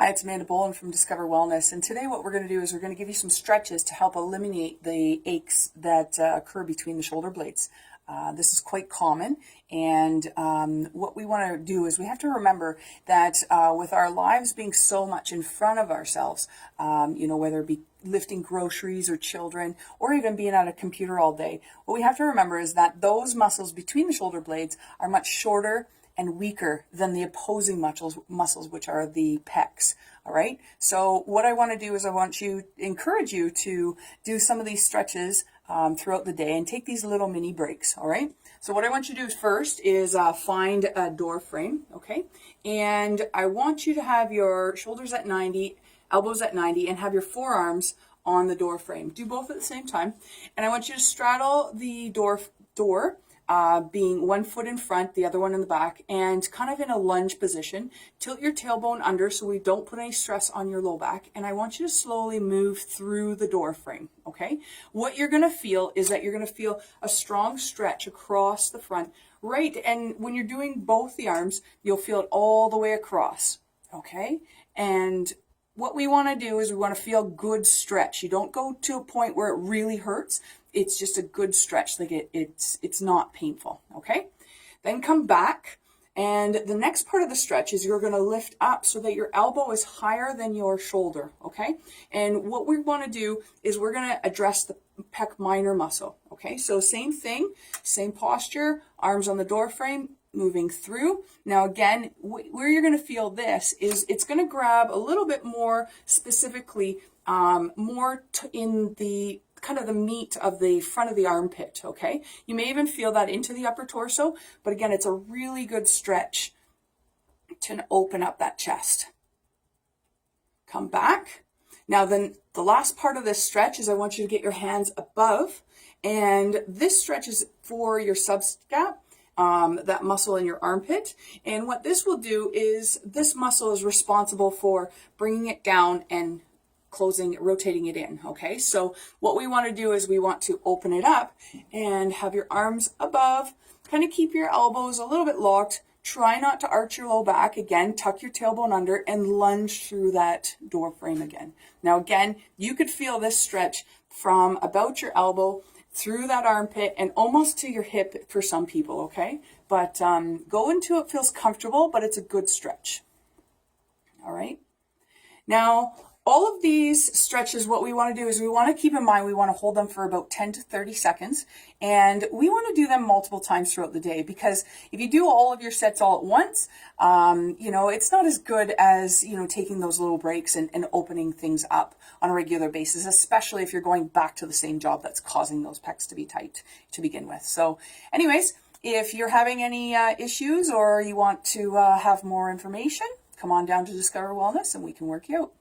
Hi, it's Amanda Boland from Discover Wellness, and today what we're going to do is we're going to give you some stretches to help eliminate the aches that occur between the shoulder blades. This is quite common, and what we want to do is we have to remember that with our lives being so much in front of ourselves, whether it be lifting groceries or children or even being at a computer all day, what we have to remember is that those muscles between the shoulder blades are much shorter and weaker than the opposing muscles, which are the pecs. All right. So what I want to do is I want to encourage you to do some of these stretches throughout the day and take these little mini breaks. All right. So what I want you to do first is find a door frame. Okay. And I want you to have your shoulders at 90, elbows at 90, and have your forearms on the door frame. Do both at the same time. And I want you to straddle the door, being one foot in front, the other one in the back, and kind of in a lunge position. Tilt your tailbone under so we don't put any stress on your low back. And I want you to slowly move through the door frame, okay? What you're going to feel is that you're going to feel a strong stretch across the front, right? And when you're doing both the arms, you'll feel it all the way across, okay? And what we want to do is we want to feel good stretch. You don't go to a point where it really hurts. It's just a good stretch, like it's not painful, okay? Then come back, and the next part of the stretch is you're going to lift up so that your elbow is higher than your shoulder, okay? And what we want to do is we're going to address the pec minor muscle, okay? So same thing, same posture, arms on the door frame, moving through. Now again, where you're going to feel this is it's going to grab a little bit more specifically, in the kind of the meat of the front of the armpit, okay? You may even feel that into the upper torso, but again, it's a really good stretch to open up that chest. Come back. Now then, the last part of this stretch is I want you to get your hands above, and this stretch is for your subscap, that muscle in your armpit. And what this will do is this muscle is responsible for bringing it down and rotating it in, okay? So what we want to do is we want to open it up and have your arms above, kind of keep your elbows a little bit locked, try not to arch your low back, again, tuck your tailbone under and lunge through that door frame again. Now again, you could feel this stretch from about your elbow through that armpit and almost to your hip for some people, okay? But go into it feels comfortable, but it's a good stretch. All right? Now, all of these stretches, what we want to do is we want to keep in mind, we want to hold them for about 10 to 30 seconds. And we want to do them multiple times throughout the day, because if you do all of your sets all at once, it's not as good as, taking those little breaks and opening things up on a regular basis, especially if you're going back to the same job that's causing those pecs to be tight to begin with. So anyways, if you're having any issues or you want to have more information, come on down to Discover Wellness and we can work you out.